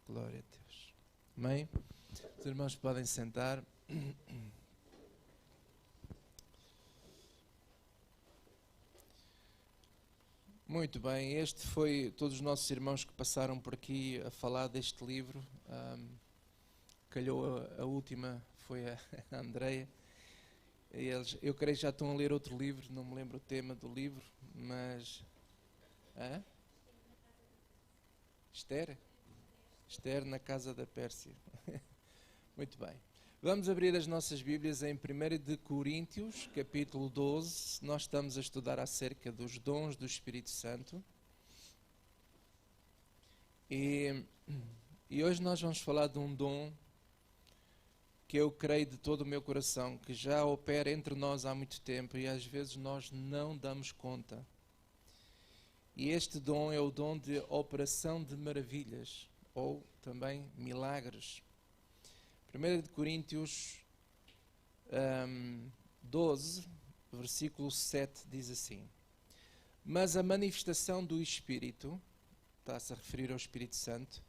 Glória a Deus. Amém? Os irmãos podem sentar. Muito bem, este foi todos os nossos irmãos que passaram por aqui a falar deste livro. Calhou a última, foi a Andreia. Eles, eu creio que já estão a ler outro livro, não me lembro o tema do livro, mas... Esther? Esther na casa da Pérsia. Muito bem. Vamos abrir as nossas Bíblias em 1 de Coríntios, capítulo 12. Nós estamos a estudar acerca dos dons do Espírito Santo. E hoje nós vamos falar de um dom que eu creio de todo o meu coração, que já opera entre nós há muito tempo e às vezes nós não damos conta. E este dom é o dom de operação de maravilhas, ou também milagres. 1 de Coríntios 12, versículo 7, diz assim: Mas a manifestação do Espírito, está-se a referir ao Espírito Santo,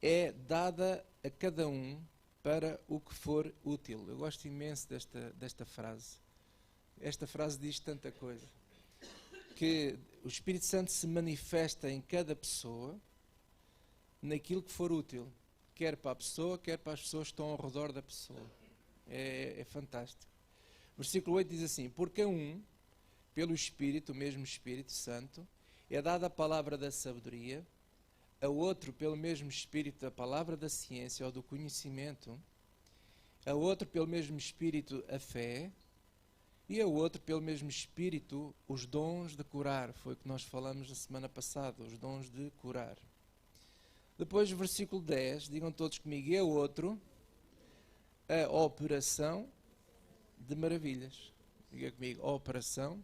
é dada a cada um para o que for útil. Eu gosto imenso desta frase. Esta frase diz tanta coisa. Que o Espírito Santo se manifesta em cada pessoa naquilo que for útil. Quer para a pessoa, quer para as pessoas que estão ao redor da pessoa. É fantástico. Versículo 8 diz assim: Porque a um, pelo Espírito, o mesmo Espírito Santo, é dada a palavra da sabedoria, a outro, pelo mesmo Espírito, a palavra da ciência ou do conhecimento, a outro, pelo mesmo Espírito, a fé, e a outro, pelo mesmo Espírito, os dons de curar. Foi o que nós falamos na semana passada, os dons de curar. Depois, versículo 10, digam todos comigo, e a outro, a operação de maravilhas. Diga comigo, a operação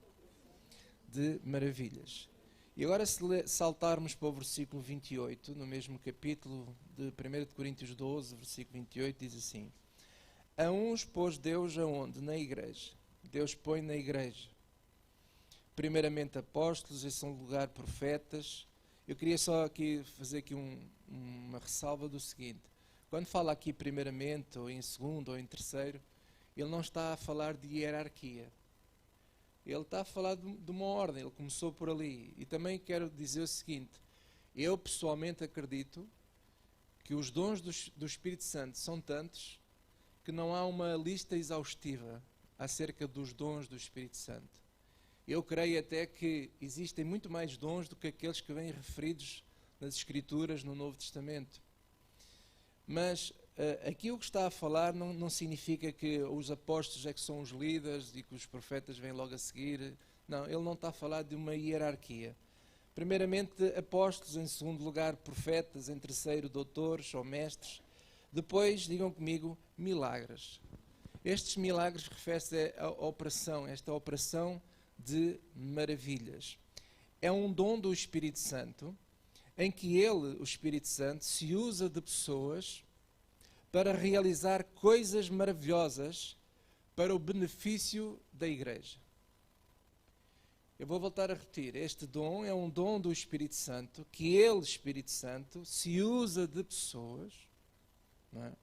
de maravilhas. E agora, se saltarmos para o versículo 28, no mesmo capítulo de 1 de Coríntios 12, versículo 28, diz assim: A uns pôs Deus aonde? Na igreja. Deus põe na igreja. Primeiramente apóstolos, em segundo lugar profetas. Eu queria só aqui fazer aqui uma ressalva do seguinte: quando fala aqui primeiramente, ou em segundo, ou em terceiro, ele não está a falar de hierarquia. Ele está a falar de uma ordem, ele começou por ali. E também quero dizer o seguinte: eu pessoalmente acredito que os dons do Espírito Santo são tantos que não há uma lista exaustiva acerca dos dons do Espírito Santo. Eu creio até que existem muito mais dons do que aqueles que vêm referidos nas Escrituras no Novo Testamento. Mas aqui o que está a falar não significa que os apóstolos é que são os líderes e que os profetas vêm logo a seguir. Não, ele não está a falar de uma hierarquia. Primeiramente apóstolos, em segundo lugar profetas, em terceiro doutores ou mestres. Depois, digam comigo, milagres. Estes milagres referem-se à operação, esta operação de maravilhas. É um dom do Espírito Santo, em que ele, o Espírito Santo, se usa de pessoas para realizar coisas maravilhosas para o benefício da igreja. Eu vou voltar a repetir, este dom é um dom do Espírito Santo, que ele, Espírito Santo, se usa de pessoas, não é?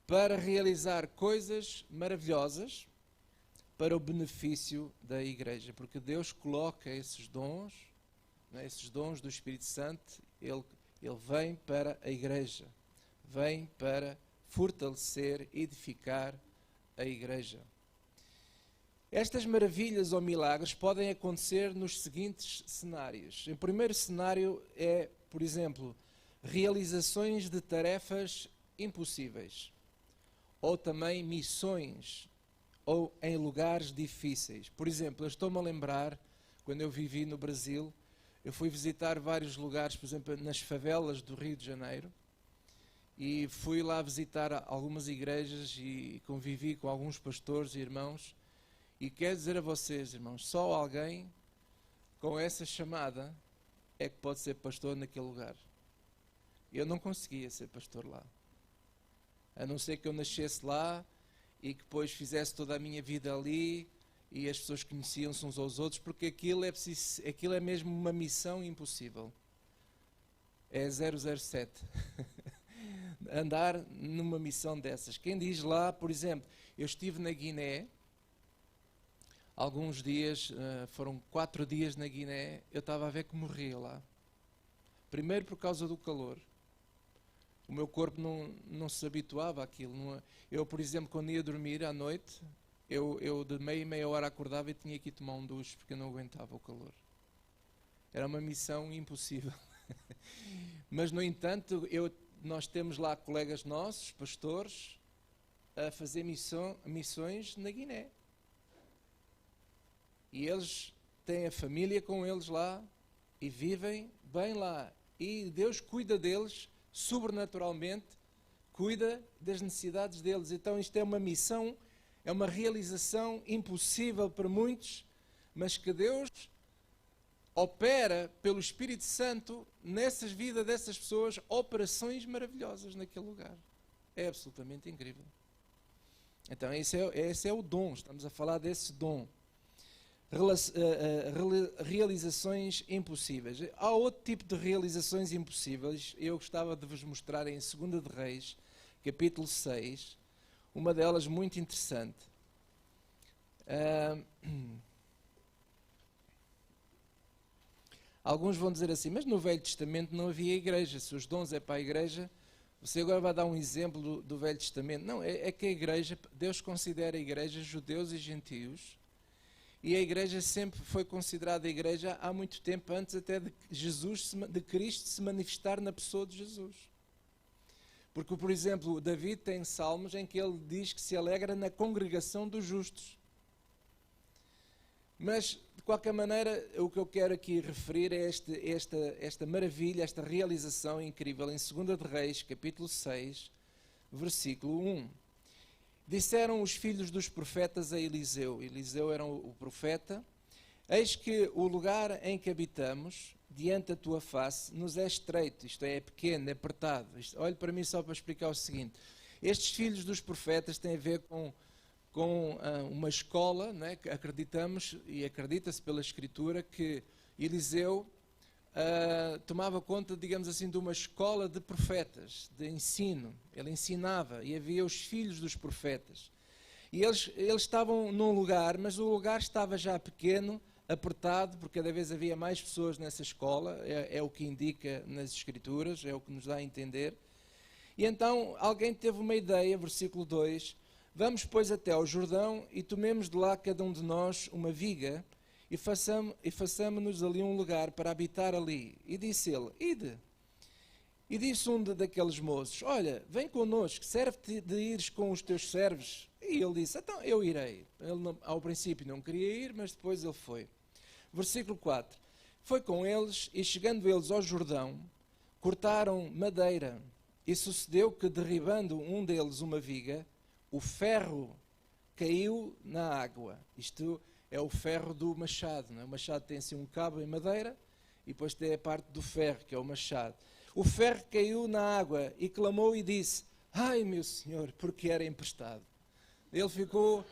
Para realizar coisas maravilhosas para o benefício da igreja, porque Deus coloca esses dons, né, esses dons do Espírito Santo, ele vem para a igreja, vem para fortalecer, edificar a igreja. Estas maravilhas ou milagres podem acontecer nos seguintes cenários. O primeiro cenário é, por exemplo, realizações de tarefas impossíveis, ou também missões, ou em lugares difíceis. Por exemplo, eu estou-me a lembrar, quando eu vivi no Brasil, eu fui visitar vários lugares, por exemplo, nas favelas do Rio de Janeiro, e fui lá visitar algumas igrejas e convivi com alguns pastores e irmãos, e quero dizer a vocês, irmãos, só alguém com essa chamada é que pode ser pastor naquele lugar. Eu não conseguia ser pastor lá. A não ser que eu nascesse lá e que depois fizesse toda a minha vida ali e as pessoas conheciam-se uns aos outros, porque aquilo é mesmo uma missão impossível. é 007. Andar numa missão dessas. Quem diz lá, por exemplo, eu estive na Guiné, alguns dias, foram 4 dias na Guiné, eu estava a ver que morria lá. Primeiro por causa do calor. O meu corpo não se habituava àquilo. Eu, por exemplo, quando ia dormir à noite, eu de meia hora acordava e tinha que ir tomar um duche porque eu não aguentava o calor. Era uma missão impossível. Mas, no entanto, nós temos lá colegas nossos, pastores, a fazer missões na Guiné. E eles têm a família com eles lá e vivem bem lá. E Deus cuida deles sobrenaturalmente, cuida das necessidades deles. Então isto é uma missão, é uma realização impossível para muitos, mas que Deus opera pelo Espírito Santo nessas vidas dessas pessoas, operações maravilhosas naquele lugar. É absolutamente incrível. Então esse é o dom, estamos a falar desse dom. Realizações impossíveis. Há outro tipo de realizações impossíveis. Eu gostava de vos mostrar em 2 de Reis, capítulo 6, uma delas muito interessante. Alguns vão dizer assim, mas no Velho Testamento não havia igreja, se os dons é para a igreja, você agora vai dar um exemplo do Velho Testamento. Não, é que a igreja, Deus considera a igreja judeus e gentios, e a igreja sempre foi considerada a igreja há muito tempo antes até de Cristo se manifestar na pessoa de Jesus. Porque, por exemplo, David tem salmos em que ele diz que se alegra na congregação dos justos. Mas, de qualquer maneira, o que eu quero aqui referir é esta maravilha, esta realização incrível em 2 de Reis, capítulo 6, versículo 1. Disseram os filhos dos profetas a Eliseu. Eliseu era o profeta. Eis que o lugar em que habitamos, diante da tua face, nos é estreito, isto é pequeno, é apertado. Olhe para mim só para explicar o seguinte. Estes filhos dos profetas têm a ver com uma escola, não é? Que acreditamos e acredita-se pela Escritura que Eliseu tomava conta, digamos assim, de uma escola de profetas, de ensino. Ele ensinava e havia os filhos dos profetas. E eles estavam num lugar, mas o lugar estava já pequeno, apertado, porque cada vez havia mais pessoas nessa escola, é o que indica nas Escrituras, é o que nos dá a entender. E então alguém teve uma ideia, versículo 2, vamos, pois, até ao Jordão e tomemos de lá cada um de nós uma viga e façamo-nos ali um lugar para habitar ali. E disse ele, ide. E disse um daqueles moços, olha, vem connosco, serve-te de ires com os teus servos. E ele disse, então eu irei. Ele ao princípio não queria ir, mas depois ele foi. Versículo 4. Foi com eles e chegando eles ao Jordão, cortaram madeira. E sucedeu que derribando um deles uma viga, o ferro caiu na água. Isto é o ferro do machado. Não é? O machado tem assim um cabo em madeira e depois tem a parte do ferro, que é o machado. O ferro caiu na água e clamou e disse, ai meu Senhor, porque era emprestado. Ele ficou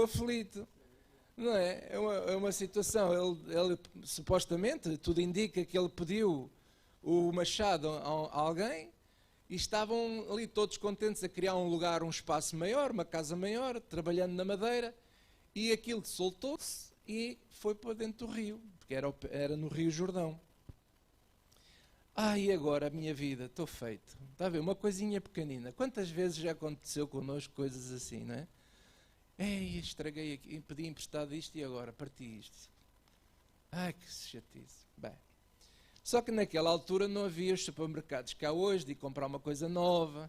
aflito. Não é? É uma situação. Ele supostamente, tudo indica que ele pediu o machado a alguém e estavam ali todos contentes a criar um lugar, um espaço maior, uma casa maior, trabalhando na madeira, e aquilo soltou-se e foi para dentro do rio, porque era no Rio Jordão. E agora a minha vida, estou feito. Está a ver, uma coisinha pequenina. Quantas vezes já aconteceu connosco coisas assim, não é? Ei, estraguei aqui, pedi emprestado isto e agora parti isto. Ai, que chatice. Bem, só que naquela altura não havia os supermercados cá hoje de comprar uma coisa nova.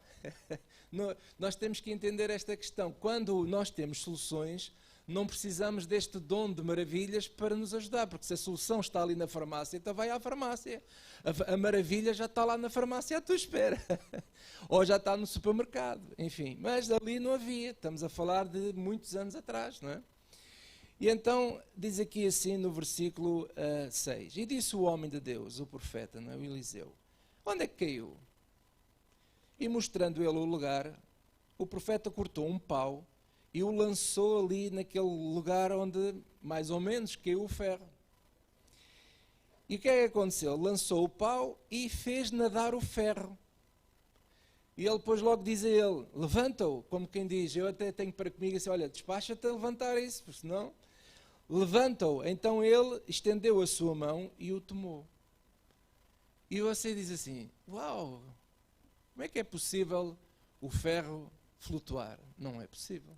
Nós temos que entender esta questão. Quando nós temos soluções, não precisamos deste dom de maravilhas para nos ajudar, porque se a solução está ali na farmácia, então vai à farmácia. A maravilha já está lá na farmácia à tua espera. Ou já está no supermercado, enfim. Mas ali não havia. Estamos a falar de muitos anos atrás, não é? E então, diz aqui assim no versículo 6, e disse o homem de Deus, o profeta, não é? O Eliseu, onde é que caiu? E mostrando ele o lugar, o profeta cortou um pau e o lançou ali naquele lugar onde, mais ou menos, caiu o ferro. E o que é que aconteceu? Lançou o pau e fez nadar o ferro. E ele depois logo diz a ele, levanta-o, como quem diz, eu até tenho para comigo assim, olha, despacha-te a levantar isso, porque senão, levanta-o. Então ele estendeu a sua mão e o tomou. E você diz assim, uau, como é que é possível o ferro flutuar? Não é possível.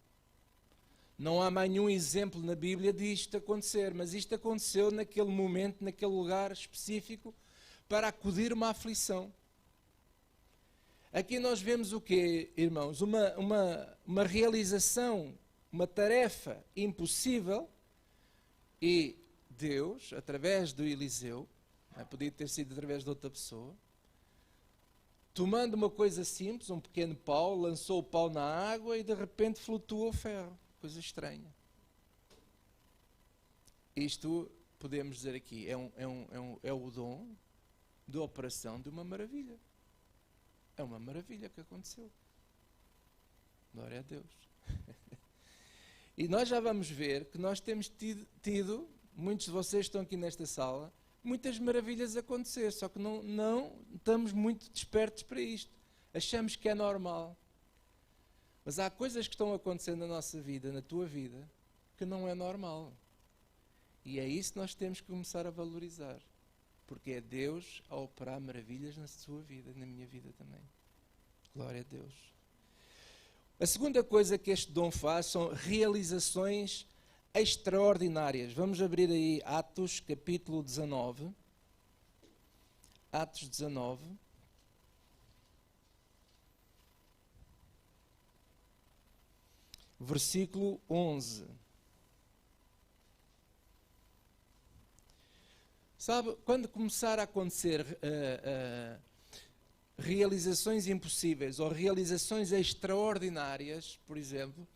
Não há mais nenhum exemplo na Bíblia disto acontecer, mas isto aconteceu naquele momento, naquele lugar específico, para acudir uma aflição. Aqui nós vemos o quê, irmãos? Uma realização, uma tarefa impossível, e Deus, através do Eliseu, podia ter sido através de outra pessoa, tomando uma coisa simples, um pequeno pau, lançou o pau na água e de repente flutua o ferro. Coisa estranha. Isto, podemos dizer aqui, é o dom de operação de uma maravilha. É uma maravilha que aconteceu. Glória a Deus. E nós já vamos ver que nós temos tido, muitos de vocês estão aqui nesta sala, muitas maravilhas a acontecer, só que não estamos muito despertos para isto. Achamos que é normal. Mas há coisas que estão acontecendo na nossa vida, na tua vida, que não é normal. E é isso que nós temos que começar a valorizar. Porque é Deus a operar maravilhas na sua vida, na minha vida também. Glória a Deus. A segunda coisa que este dom faz são realizações extraordinárias. Vamos abrir aí Atos capítulo 19. Atos 19. Versículo 11. Sabe, quando começar a acontecer realizações impossíveis ou realizações extraordinárias, por exemplo,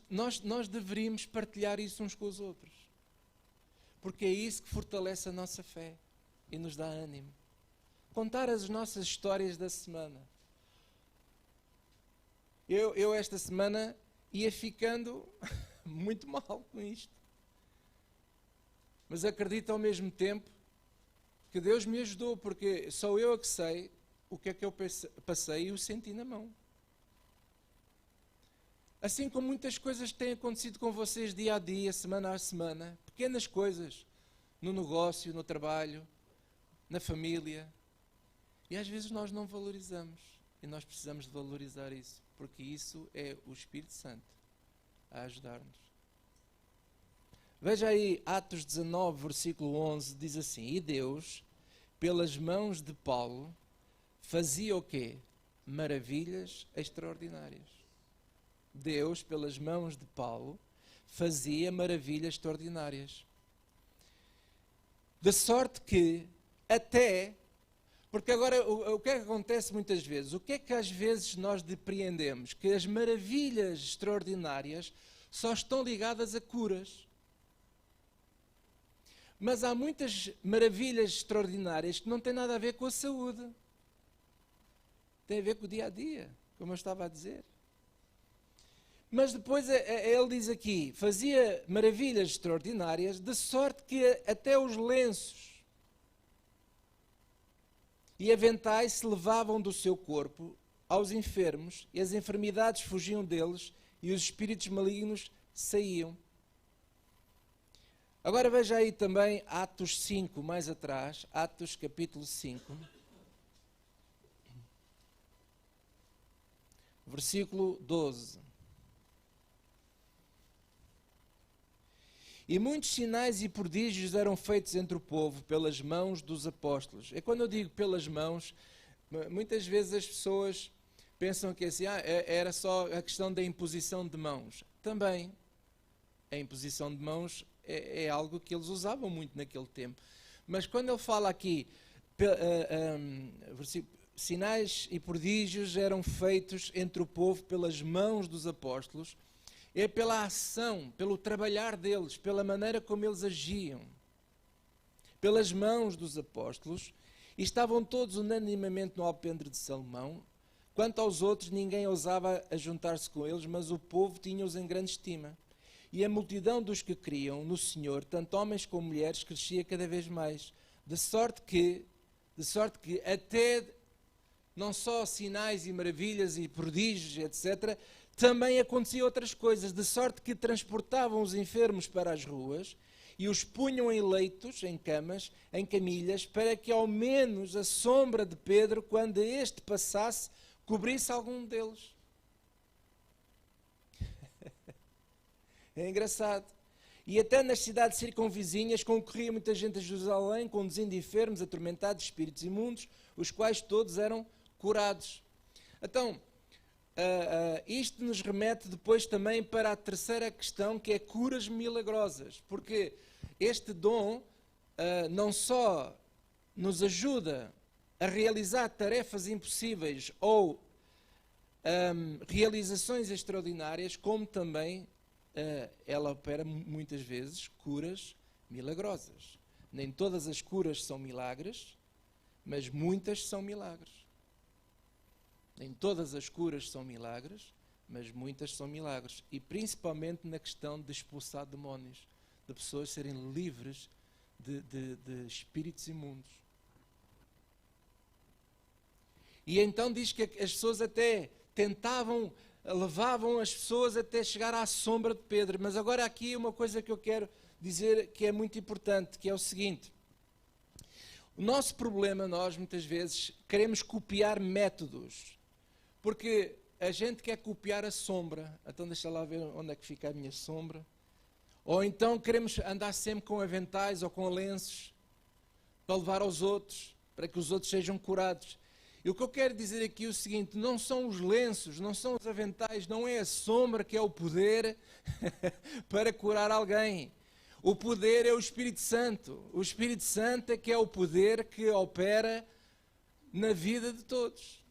nós deveríamos partilhar isso uns com os outros. Porque é isso que fortalece a nossa fé e nos dá ânimo. Contar as nossas histórias da semana. Eu esta semana ia ficando muito mal com isto. Mas acredito ao mesmo tempo que Deus me ajudou, porque sou eu a que sei o que é que eu passei e o senti na mão. Assim como muitas coisas têm acontecido com vocês dia a dia, semana a semana, pequenas coisas, no negócio, no trabalho, na família. E às vezes nós não valorizamos. E nós precisamos de valorizar isso, porque isso é o Espírito Santo a ajudar-nos. Veja aí, Atos 19, versículo 11, diz assim, e Deus, pelas mãos de Paulo, fazia o quê? Maravilhas extraordinárias. Deus, pelas mãos de Paulo, fazia maravilhas extraordinárias. De sorte que, até, porque agora o que é que acontece muitas vezes? O que é que às vezes nós depreendemos? Que as maravilhas extraordinárias só estão ligadas a curas. Mas há muitas maravilhas extraordinárias que não têm nada a ver com a saúde. Tem a ver com o dia a dia, como eu estava a dizer. Mas depois ele diz aqui, fazia maravilhas extraordinárias, de sorte que até os lenços e aventais se levavam do seu corpo aos enfermos, e as enfermidades fugiam deles, e os espíritos malignos saíam. Agora veja aí também Atos 5, mais atrás, Atos capítulo 5, versículo 12. E muitos sinais e prodígios eram feitos entre o povo pelas mãos dos apóstolos. E quando eu digo pelas mãos, muitas vezes as pessoas pensam que assim, era só a questão da imposição de mãos. Também, a imposição de mãos é algo que eles usavam muito naquele tempo. Mas quando ele fala aqui, sinais e prodígios eram feitos entre o povo pelas mãos dos apóstolos, é pela ação, pelo trabalhar deles, pela maneira como eles agiam. Pelas mãos dos apóstolos, e estavam todos unanimemente no alpendre de Salomão. Quanto aos outros, ninguém ousava ajuntar-se com eles, mas o povo tinha-os em grande estima. E a multidão dos que criam no Senhor, tanto homens como mulheres, crescia cada vez mais, De sorte que até não só sinais e maravilhas e prodígios, etc., também aconteciam outras coisas, de sorte que transportavam os enfermos para as ruas e os punham em leitos, em camas, em camilhas, para que ao menos a sombra de Pedro, quando este passasse, cobrisse algum deles. É engraçado. E até nas cidades circunvizinhas concorria muita gente a Jerusalém, conduzindo enfermos, atormentados, espíritos imundos, os quais todos eram curados. Então, isto nos remete depois também para a terceira questão, que é curas milagrosas. Porque este dom não só nos ajuda a realizar tarefas impossíveis ou realizações extraordinárias, como também ela opera muitas vezes curas milagrosas. Nem todas as curas são milagres, mas muitas são milagres. Nem todas as curas são milagres, mas muitas são milagres. E principalmente na questão de expulsar demónios, de pessoas serem livres de espíritos imundos. E então diz que as pessoas até tentavam, levavam as pessoas até chegar à sombra de Pedro. Mas agora aqui uma coisa que eu quero dizer que é muito importante, que é o seguinte. O nosso problema, nós muitas vezes queremos copiar métodos. Porque a gente quer copiar a sombra. Então deixa lá ver onde é que fica a minha sombra. Ou então queremos andar sempre com aventais ou com lenços para levar aos outros, para que os outros sejam curados. E o que eu quero dizer aqui é o seguinte, não são os lenços, não são os aventais, não é a sombra que é o poder para curar alguém. O poder é o Espírito Santo. O Espírito Santo é que é o poder que opera na vida de todos.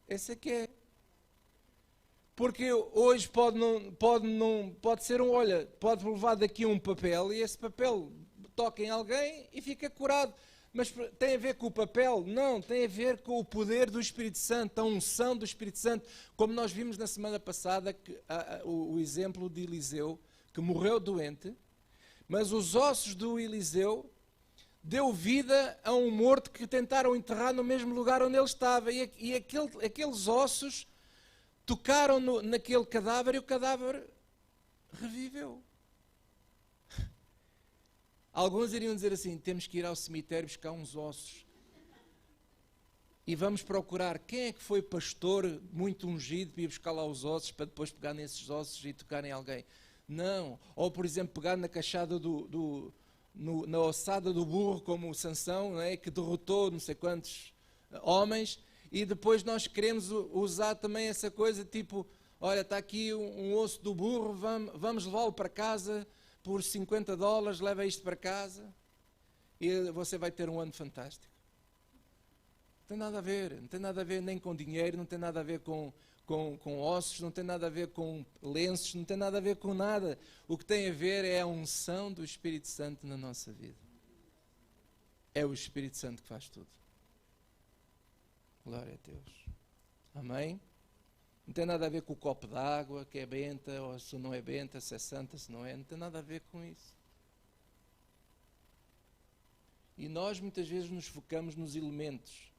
Esse é que é. Porque hoje pode ser olha, pode levar daqui um papel e esse papel toca em alguém e fica curado. Mas tem a ver com o papel? Não, tem a ver com o poder do Espírito Santo, a unção do Espírito Santo. Como nós vimos na semana passada, o exemplo de Eliseu, que morreu doente, mas os ossos do Eliseu deu vida a um morto que tentaram enterrar no mesmo lugar onde ele estava. E aqueles ossos tocaram naquele cadáver e o cadáver reviveu. Alguns iriam dizer assim, temos que ir ao cemitério buscar uns ossos. E vamos procurar quem é que foi pastor muito ungido para ir buscar lá os ossos, para depois pegar nesses ossos e tocar em alguém. Não. Ou, por exemplo, pegar na cachada na ossada do burro, como o Sansão, não é? Que derrotou não sei quantos homens, e depois nós queremos usar também essa coisa, tipo, olha, está aqui um osso do burro, vamos levá-lo para casa por $50, leva isto para casa, e você vai ter um ano fantástico. Não tem nada a ver, não tem nada a ver nem com dinheiro, não tem nada a ver com ossos, não tem nada a ver com lenços, não tem nada a ver com nada. O que tem a ver é a unção do Espírito Santo na nossa vida. É o Espírito Santo que faz tudo. Glória a Deus. Amém? Não tem nada a ver com o copo d'água, que é benta, ou se não é benta, se é santa, se não é. Não tem nada a ver com isso. E nós muitas vezes nos focamos nos elementos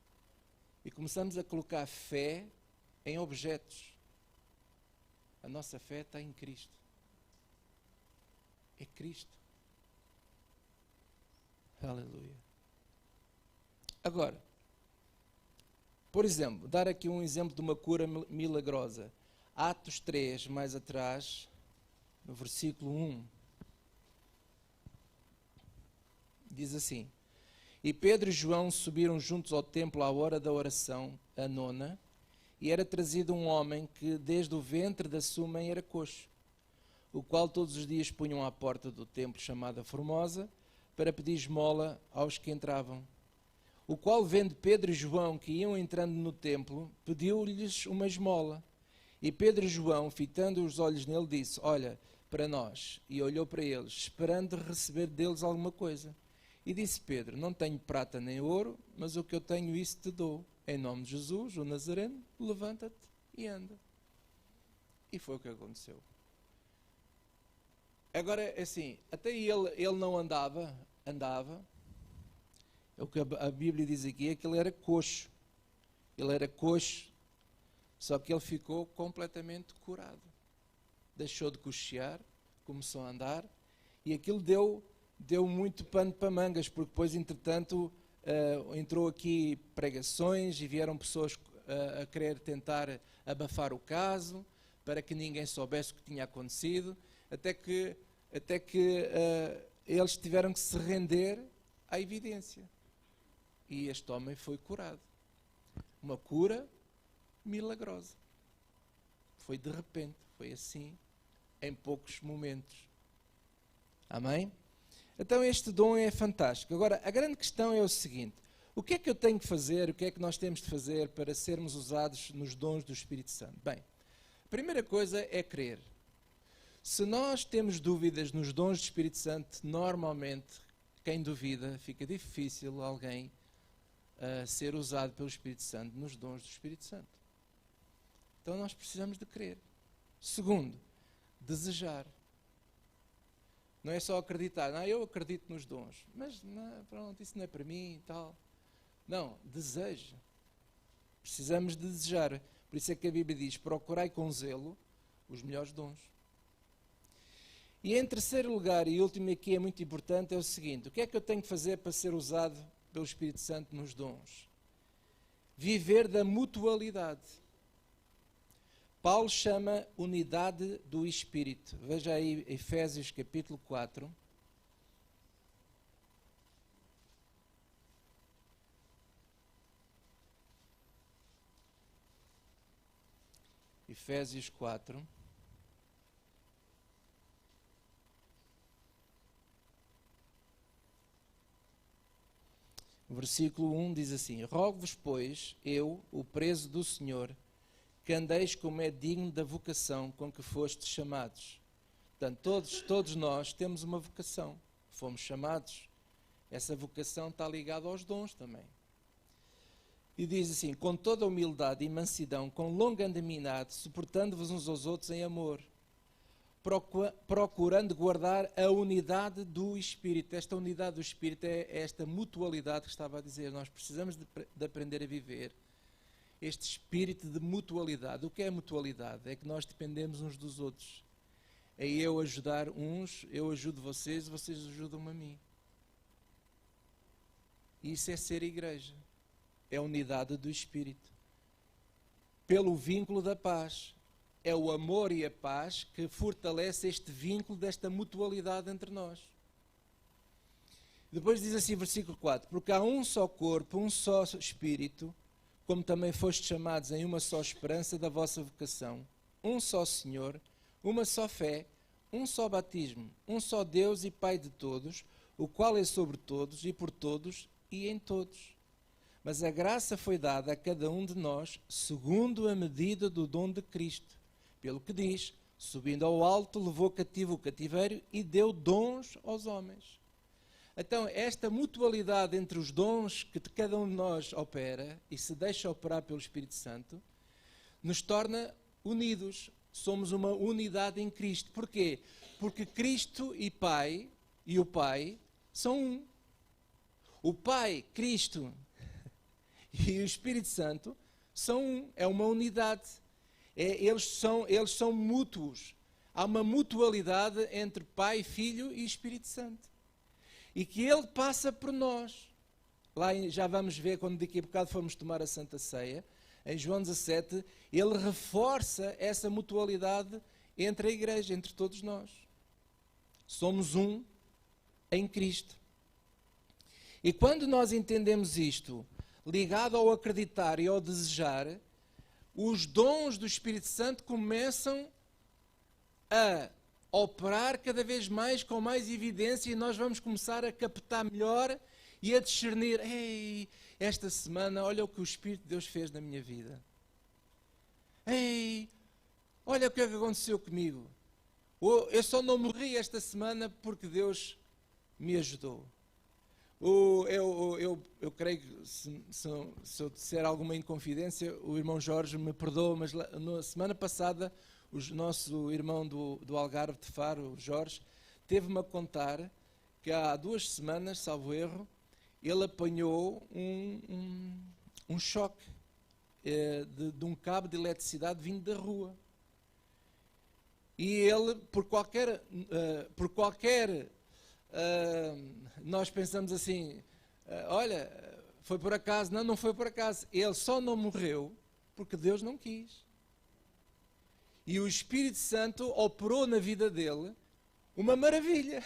e começamos a colocar fé em objetos. A nossa fé está em Cristo. É Cristo. Aleluia. Agora, por exemplo, dar aqui um exemplo de uma cura milagrosa. Atos 3, mais atrás, no versículo 1, diz assim: E Pedro e João subiram juntos ao templo à hora da oração, a nona, e era trazido um homem que desde o ventre da sua mãe era coxo, o qual todos os dias punham à porta do templo chamada Formosa, para pedir esmola aos que entravam. O qual, vendo Pedro e João que iam entrando no templo, pediu-lhes uma esmola. E Pedro e João, fitando os olhos nele, disse: Olha para nós. E olhou para eles, esperando receber deles alguma coisa. E disse Pedro: Não tenho prata nem ouro, mas o que eu tenho isso te dou. Em nome de Jesus, o Nazareno, levanta-te e anda. E foi o que aconteceu. Agora, assim, até ele não andava, É o que a Bíblia diz aqui, é que ele era coxo. Ele era coxo, só que ele ficou completamente curado. Deixou de coxear, começou a andar, e aquilo deu muito pano para mangas, porque depois, entretanto, entrou aqui pregações e vieram pessoas a querer tentar abafar o caso, para que ninguém soubesse o que tinha acontecido, até que eles tiveram que se render à evidência. E este homem foi curado. Uma cura milagrosa. Foi de repente, foi assim, em poucos momentos. Amém? Então este dom é fantástico. Agora, a grande questão é o seguinte: o que é que eu tenho que fazer, o que é que nós temos de fazer para sermos usados nos dons do Espírito Santo? Bem, a primeira coisa é crer. Se nós temos dúvidas nos dons do Espírito Santo, normalmente, quem duvida, fica difícil alguém ser usado pelo Espírito Santo nos dons do Espírito Santo. Então nós precisamos de crer. Segundo, desejar. Não é só acreditar. Não, eu acredito nos dons, mas não, pronto, isso não é para mim e tal. Não, deseja. Precisamos de desejar. Por isso é que a Bíblia diz: procurai com zelo os melhores dons. E em terceiro lugar, e último aqui é muito importante, é o seguinte: o que é que eu tenho que fazer para ser usado pelo Espírito Santo nos dons? Viver da mutualidade. Paulo chama unidade do Espírito. Veja aí Efésios capítulo 4. Efésios 4. O versículo 1 diz assim: rogo-vos, pois, eu, o preso do Senhor, que andeis como é digno da vocação com que fostes chamados. Portanto, todos nós temos uma vocação. Fomos chamados. Essa vocação está ligada aos dons também. E diz assim: com toda humildade e mansidão, com longanimidade, suportando-vos uns aos outros em amor, procurando guardar a unidade do Espírito. Esta unidade do Espírito é esta mutualidade que estava a dizer. Nós precisamos de aprender a viver este espírito de mutualidade. O que é mutualidade? É que nós dependemos uns dos outros. É eu ajudar uns, eu ajudo vocês, vocês ajudam-me a mim. Isso é ser igreja. É a unidade do Espírito. Pelo vínculo da paz. É o amor e a paz que fortalece este vínculo desta mutualidade entre nós. Depois diz assim, versículo 4: porque há um só corpo, um só Espírito, como também fostes chamados em uma só esperança da vossa vocação, um só Senhor, uma só fé, um só batismo, um só Deus e Pai de todos, o qual é sobre todos e por todos e em todos. Mas a graça foi dada a cada um de nós segundo a medida do dom de Cristo. Pelo que diz: subindo ao alto, levou cativo o cativeiro e deu dons aos homens. Então, esta mutualidade entre os dons que cada um de nós opera e se deixa operar pelo Espírito Santo, nos torna unidos. Somos uma unidade em Cristo. Porquê? Porque Cristo e o Pai são um. O Pai, Cristo e o Espírito Santo são um. É uma unidade. Eles são mútuos. Há uma mutualidade entre Pai, Filho e Espírito Santo. E que Ele passa por nós. Lá já vamos ver, quando daqui a bocado formos tomar a Santa Ceia, em João 17, Ele reforça essa mutualidade entre a Igreja, entre todos nós. Somos um em Cristo. E quando nós entendemos isto, ligado ao acreditar e ao desejar, os dons do Espírito Santo começam a operar cada vez mais, com mais evidência, e nós vamos começar a captar melhor e a discernir: ei, esta semana, olha o que o Espírito de Deus fez na minha vida. Ei, olha o que é que aconteceu comigo. Eu só não morri esta semana porque Deus me ajudou. Eu creio que se eu disser alguma inconfidência, o irmão Jorge me perdoa, mas na semana passada o nosso irmão do Algarve de Faro, o Jorge, teve-me a contar que há 2 semanas, salvo erro, ele apanhou um choque de um cabo de eletricidade vindo da rua. E ele, por qualquer nós pensamos assim, olha, foi por acaso. Não, não foi por acaso. Ele só não morreu porque Deus não quis. E o Espírito Santo operou na vida dele uma maravilha.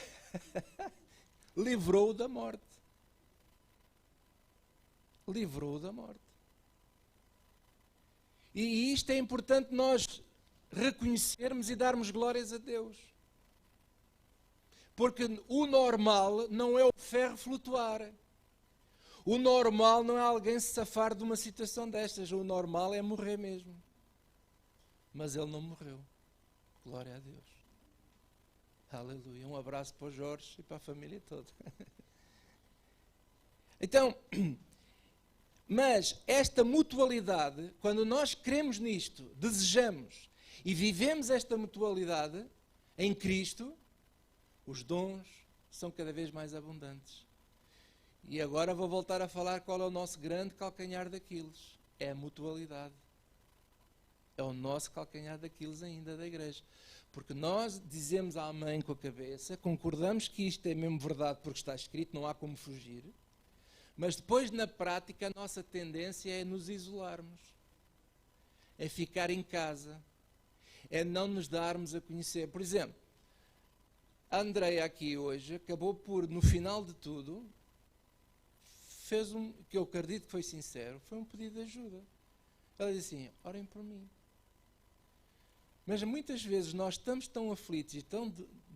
Livrou-o da morte. Livrou-o da morte. E isto é importante nós reconhecermos e darmos glórias a Deus. Porque o normal não é o ferro flutuar. O normal não é alguém se safar de uma situação destas. O normal é morrer mesmo. Mas ele não morreu. Glória a Deus. Aleluia. Um abraço para o Jorge e para a família toda. Então, mas esta mutualidade, quando nós cremos nisto, desejamos e vivemos esta mutualidade em Cristo, os dons são cada vez mais abundantes. E agora vou voltar a falar qual é o nosso grande calcanhar daqueles. É a mutualidade. É o nosso calcanhar daqueles ainda da igreja. Porque nós dizemos amém com a cabeça, concordamos que isto é mesmo verdade porque está escrito, não há como fugir. Mas depois, na prática, a nossa tendência é nos isolarmos. É ficar em casa. É não nos darmos a conhecer. Por exemplo, a Andreia aqui hoje acabou por, no final de tudo, fez que eu acredito que foi sincero, foi um pedido de ajuda. Ela disse assim, orem por mim. Mas muitas vezes nós estamos tão aflitos e tão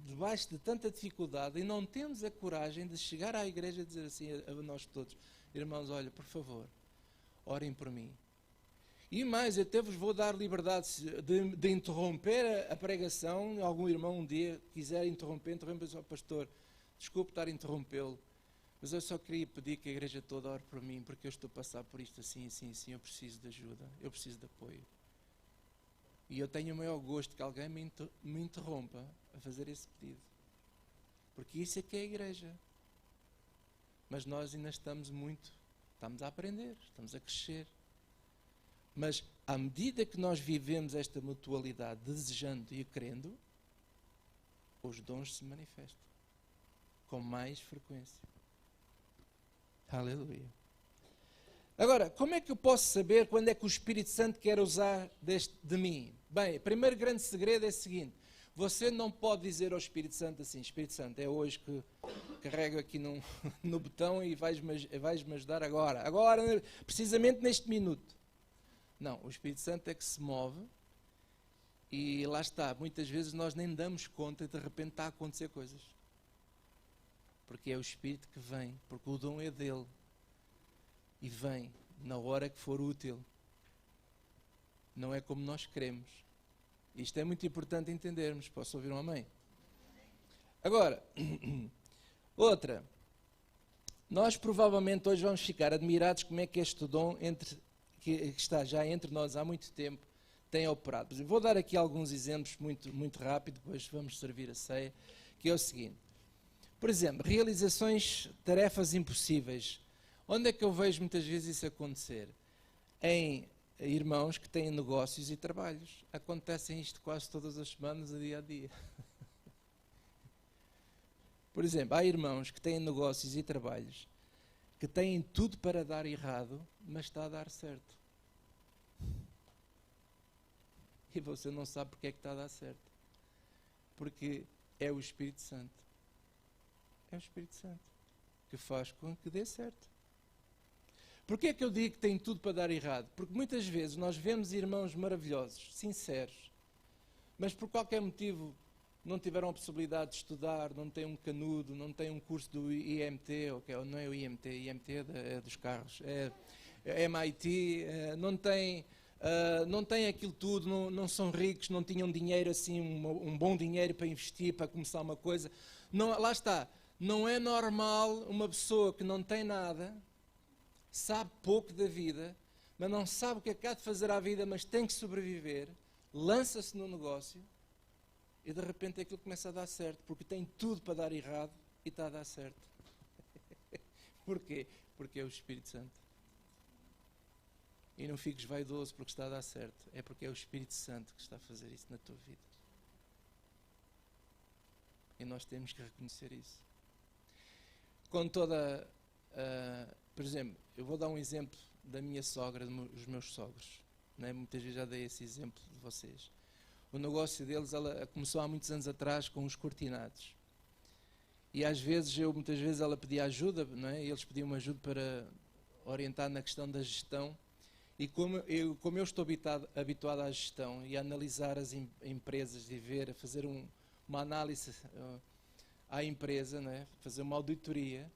debaixo de tanta dificuldade e não temos a coragem de chegar à igreja e dizer assim a nós todos, irmãos, olha, por favor, orem por mim. E mais, eu até vos vou dar liberdade de interromper a pregação. Algum irmão um dia quiser interromper ao pastor, desculpe estar a interrompê-lo, mas eu só queria pedir que a igreja toda ore por mim, porque eu estou a passar por isto assim, assim, assim, eu preciso de ajuda, eu preciso de apoio. E eu tenho o maior gosto que alguém me interrompa a fazer esse pedido. Porque isso é que é a igreja. Mas nós ainda estamos a aprender, estamos a crescer. Mas à medida que nós vivemos esta mutualidade, desejando e querendo, os dons se manifestam com mais frequência. Aleluia. Agora, como é que eu posso saber quando é que o Espírito Santo quer usar de mim? Bem, o primeiro grande segredo é o seguinte: você não pode dizer ao Espírito Santo assim, Espírito Santo, é hoje que carrego aqui no botão e vais-me ajudar agora, precisamente neste minuto. Não, o Espírito Santo é que se move e lá está, muitas vezes nós nem damos conta e de repente está a acontecer coisas. Porque é o Espírito que vem, porque o dom é dele. E vem na hora que for útil. Não é como nós queremos. Isto é muito importante entendermos. Posso ouvir um amém? Agora, outra. Nós provavelmente hoje vamos ficar admirados como é que este dom, que está já entre nós há muito tempo, tem operado. Vou dar aqui alguns exemplos muito rápido, depois vamos servir a ceia, que é o seguinte. Por exemplo, realizações, tarefas impossíveis. Onde é que eu vejo muitas vezes isso acontecer? Em irmãos que têm negócios e trabalhos. Acontecem isto quase todas as semanas, dia a dia. Por exemplo, há irmãos que têm negócios e trabalhos que têm tudo para dar errado, mas está a dar certo. E você não sabe porque é que está a dar certo. Porque é o Espírito Santo. É o Espírito Santo que faz com que dê certo. Porquê é que eu digo que tem tudo para dar errado? Porque muitas vezes nós vemos irmãos maravilhosos, sinceros, mas por qualquer motivo não tiveram a possibilidade de estudar, não têm um canudo, não têm um curso do IMT, não é o IMT, IMT é dos carros, é MIT, não têm aquilo tudo, não são ricos, não tinham dinheiro assim, um bom dinheiro para investir, para começar uma coisa. Não, lá está, não é normal uma pessoa que não tem nada, sabe pouco da vida, mas não sabe o que é que há de fazer à vida, mas tem que sobreviver, lança-se no negócio e de repente aquilo começa a dar certo, porque tem tudo para dar errado e está a dar certo. Porquê? Porque é o Espírito Santo. E não fiques vaidoso porque está a dar certo. É porque é o Espírito Santo que está a fazer isso na tua vida. E nós temos que reconhecer isso. Com toda... por exemplo, eu vou dar um exemplo da minha sogra, dos meus sogros. Né? Muitas vezes já dei esse exemplo de vocês. O negócio deles ela começou há muitos anos atrás com os cortinados. E muitas vezes ela pedia ajuda, não é? E eles pediam ajuda para orientar na questão da gestão. E como eu estou habituado à gestão e a analisar as empresas e a fazer uma análise à empresa, não é? Fazer uma auditoria,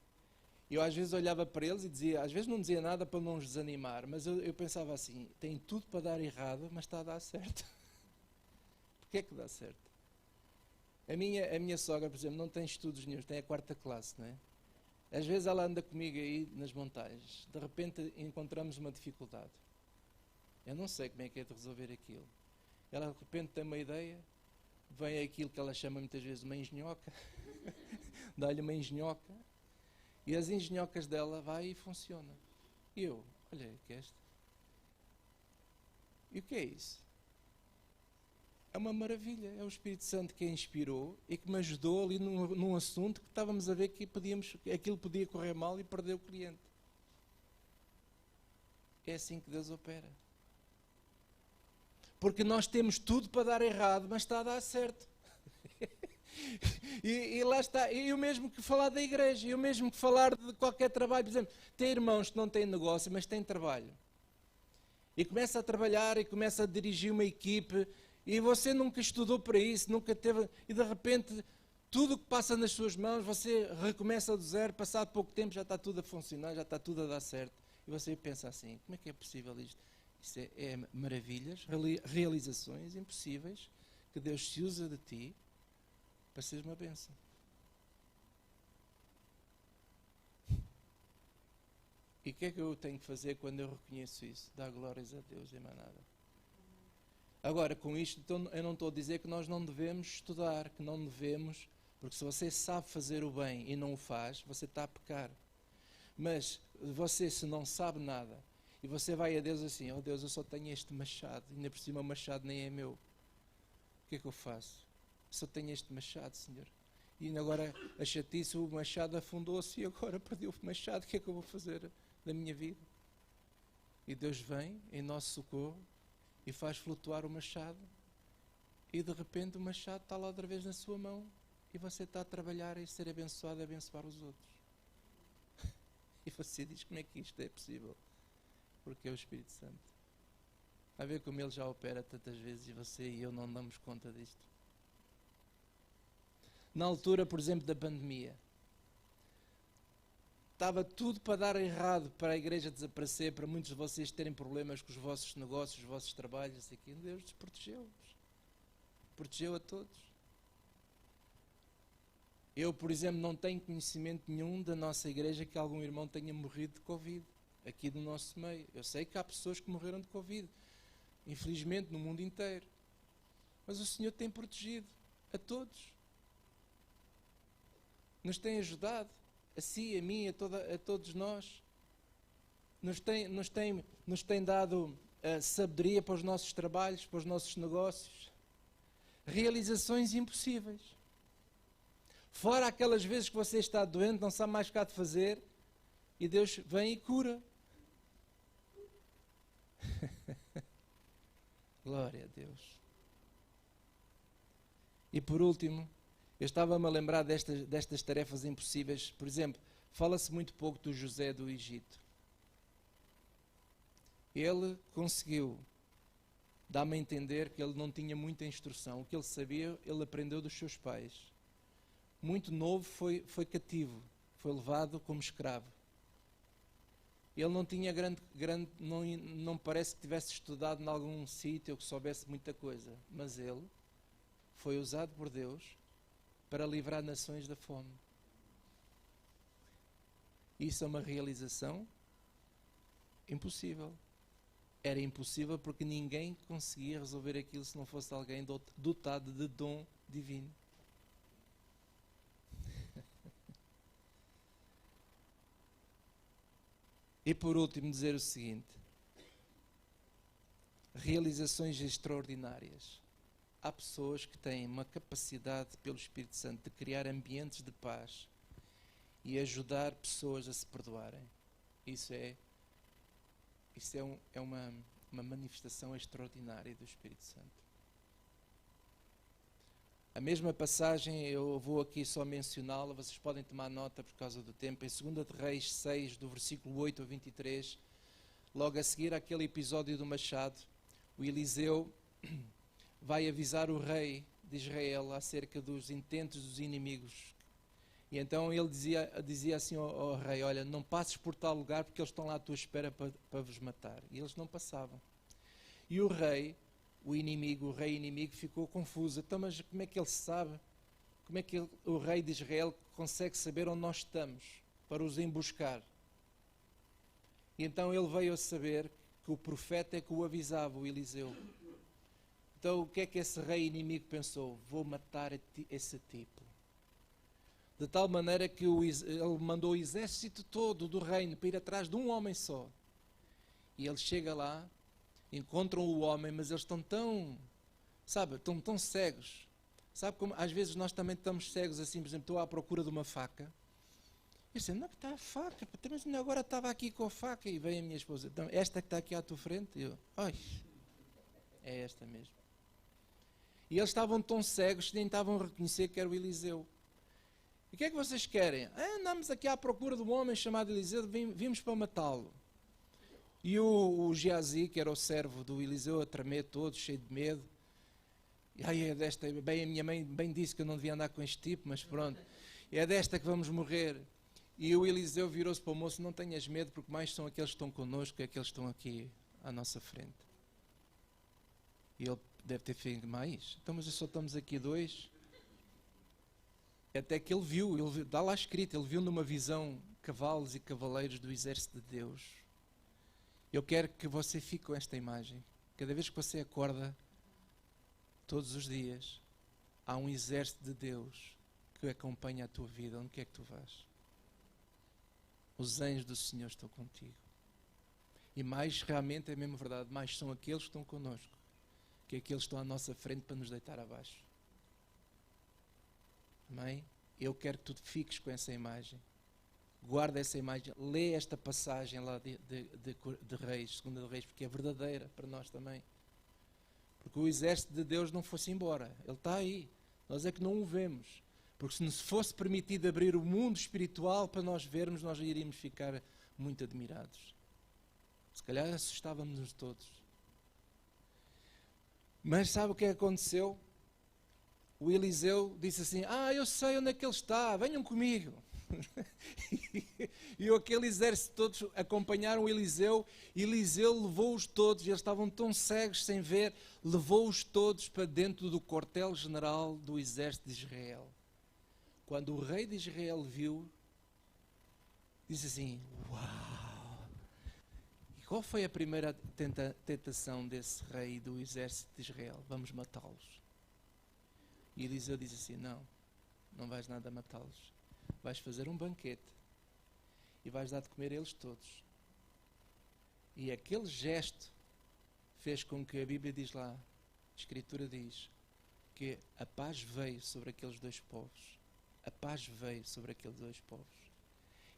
eu às vezes olhava para eles e dizia, às vezes não dizia nada para não os desanimar, mas eu pensava assim, tem tudo para dar errado, mas está a dar certo. Porquê é que dá certo? A minha sogra, por exemplo, não tem estudos nenhum, tem a 4ª classe, não é? Às vezes ela anda comigo aí nas montanhas, de repente encontramos uma dificuldade. Eu não sei como é que é de resolver aquilo. Ela de repente tem uma ideia, vem aquilo que ela chama muitas vezes uma engenhoca, dá-lhe uma engenhoca, e as engenhocas dela vai e funciona. E eu, olha, que é esta? E o que é isso? É uma maravilha, é o Espírito Santo que a inspirou e que me ajudou ali num assunto que estávamos a ver que aquilo podia correr mal e perder o cliente. É assim que Deus opera. Porque nós temos tudo para dar errado, mas está a dar certo. E lá está, e eu mesmo que falar da igreja, eu mesmo que falar de qualquer trabalho, por exemplo, tem irmãos que não têm negócio, mas têm trabalho. E começa a trabalhar e começa a dirigir uma equipe, e você nunca estudou para isso, nunca teve, e de repente, tudo o que passa nas suas mãos, você recomeça do zero, passado pouco tempo já está tudo a funcionar, já está tudo a dar certo. E você pensa assim, como é que é possível isto? Isso é maravilhas, realizações impossíveis, que Deus se usa de ti para seres uma bênção. E o que é que eu tenho que fazer quando eu reconheço isso? Dar glórias a Deus e mais nada. Agora, com isto, então, eu não estou a dizer que nós não devemos estudar, que não devemos, porque se você sabe fazer o bem e não o faz, você está a pecar. Mas você, se não sabe nada, e você vai a Deus assim, oh Deus, eu só tenho este machado, e ainda por cima o machado nem é meu. O que é que eu faço? Só tenho este machado, Senhor. E agora a chatice, o machado afundou-se e agora perdi o machado, o que é que eu vou fazer da minha vida? E Deus vem em nosso socorro e faz flutuar o machado e de repente o machado está lá outra vez na sua mão e você está a trabalhar e ser abençoado a abençoar os outros. E você diz, como é que isto é possível? Porque é o Espírito Santo. A ver como ele já opera tantas vezes e você e eu não damos conta disto. Na altura, por exemplo, da pandemia, estava tudo para dar errado, para a igreja desaparecer, para muitos de vocês terem problemas com os vossos negócios, os vossos trabalhos, aqui. Deus desprotegeu-vos. Protegeu a todos. Eu, por exemplo, não tenho conhecimento nenhum da nossa igreja que algum irmão tenha morrido de Covid, aqui do nosso meio. Eu sei que há pessoas que morreram de Covid, infelizmente, no mundo inteiro. Mas o Senhor tem protegido a todos. Nos tem ajudado, a si, a mim, a todos nós. Nos tem dado sabedoria para os nossos trabalhos, para os nossos negócios. Realizações impossíveis. Fora aquelas vezes que você está doente, não sabe mais o que há de fazer, e Deus vem e cura. Glória a Deus. E por último, eu estava-me a lembrar destas tarefas impossíveis. Por exemplo, fala-se muito pouco do José do Egito. Ele conseguiu, dá-me a entender que ele não tinha muita instrução. O que ele sabia, ele aprendeu dos seus pais. Muito novo foi cativo, foi levado como escravo. Ele não tinha não parece que tivesse estudado em algum sítio ou que soubesse muita coisa, mas ele foi usado por Deus para livrar nações da fome. Isso é uma realização impossível. Era impossível porque ninguém conseguia resolver aquilo se não fosse alguém dotado de dom divino. E por último dizer o seguinte: realizações extraordinárias. Há pessoas que têm uma capacidade pelo Espírito Santo de criar ambientes de paz e ajudar pessoas a se perdoarem. Isso é uma manifestação extraordinária do Espírito Santo. A mesma passagem, eu vou aqui só mencioná-la, vocês podem tomar nota por causa do tempo, em 2 de Reis 6, do versículo 8 ao 23, logo a seguir àquele episódio do machado, o Eliseu vai avisar o rei de Israel acerca dos intentos dos inimigos. E então ele dizia assim ao rei: olha, não passes por tal lugar porque eles estão lá à tua espera para vos matar. E eles não passavam. E o rei inimigo ficou confuso. Então, mas como é que ele sabe? Como é que o rei de Israel consegue saber onde nós estamos para os emboscar? E então ele veio a saber que o profeta é que o avisava, o Eliseu. Então o que é que esse rei inimigo pensou? Vou matar esse tipo. De tal maneira que ele mandou o exército todo do reino para ir atrás de um homem só. E ele chega lá, encontram o homem, mas eles estão tão cegos. Sabe como às vezes nós também estamos cegos assim, por exemplo, estou à procura de uma faca. Eu disse, não, que está a faca, mas agora estava aqui com a faca. E vem a minha esposa, então, esta que está aqui à tua frente? E eu, ai, é esta mesmo. E eles estavam tão cegos que nem estavam a reconhecer que era o Eliseu. E o que é que vocês querem? Andamos aqui à procura de um homem chamado Eliseu, vimos para matá-lo. E o Geazi, que era o servo do Eliseu, a tremer todo, cheio de medo. E é desta, bem, a minha mãe bem disse que eu não devia andar com este tipo, mas pronto. É desta que vamos morrer. E o Eliseu virou-se para o moço: não tenhas medo, porque mais são aqueles que estão connosco que aqueles que estão aqui à nossa frente. E ele deve ter feito mais. Então, mas só estamos aqui dois. Até que ele viu, está lá escrito, ele viu numa visão cavalos e cavaleiros do exército de Deus. Eu quero que você fique com esta imagem. Cada vez que você acorda, todos os dias, há um exército de Deus que acompanha a tua vida. Onde quer que tu vás? Os anjos do Senhor estão contigo. E mais, realmente é mesmo verdade, mais são aqueles que estão connosco que aqueles que estão à nossa frente para nos deitar abaixo. Amém? Eu quero que tu fiques com essa imagem. Guarda essa imagem. Lê esta passagem lá de Reis, 2 de Reis, porque é verdadeira para nós também. Porque o exército de Deus não foi-se embora. Ele está aí. Nós é que não o vemos. Porque se nos fosse permitido abrir o mundo espiritual para nós vermos, nós iríamos ficar muito admirados. Se calhar assustávamos-nos todos. Mas sabe o que aconteceu? O Eliseu disse assim: eu sei onde é que ele está, venham comigo. E aquele exército todos acompanharam o Eliseu. Eliseu levou-os todos, e eles estavam tão cegos sem ver, levou-os todos para dentro do quartel-general do exército de Israel. Quando o rei de Israel viu, disse assim: uau! E qual foi a primeira tentação desse rei do exército de Israel? Vamos matá-los. E Eliseu diz assim: não vais nada matá-los. Vais fazer um banquete e vais dar de comer a eles todos. E aquele gesto fez com que a Bíblia diz lá, a Escritura diz, que a paz veio sobre aqueles dois povos. A paz veio sobre aqueles dois povos.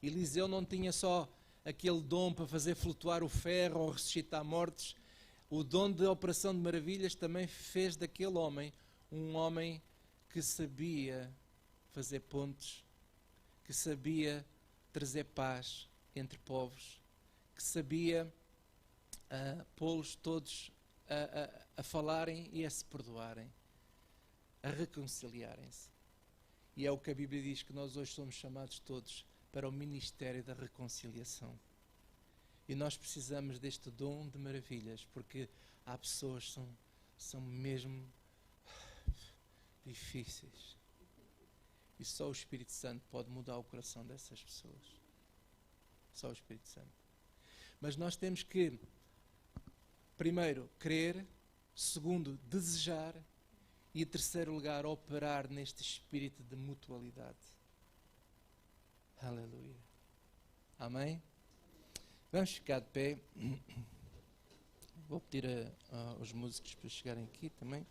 Eliseu não tinha só aquele dom para fazer flutuar o ferro ou ressuscitar mortes. O dom de operação de maravilhas também fez daquele homem um homem que sabia fazer pontes, que sabia trazer paz entre povos, que sabia pô-los todos a falarem e a se perdoarem, a reconciliarem-se. E é o que a Bíblia diz, que nós hoje somos chamados todos para o ministério da reconciliação. E nós precisamos deste dom de maravilhas, porque há pessoas que são mesmo difíceis. E só o Espírito Santo pode mudar o coração dessas pessoas. Só o Espírito Santo. Mas nós temos que, primeiro, crer, segundo, desejar, e em terceiro lugar, operar neste espírito de mutualidade. Aleluia. Amém? Vamos ficar de pé. Vou pedir aos músicos para chegarem aqui também.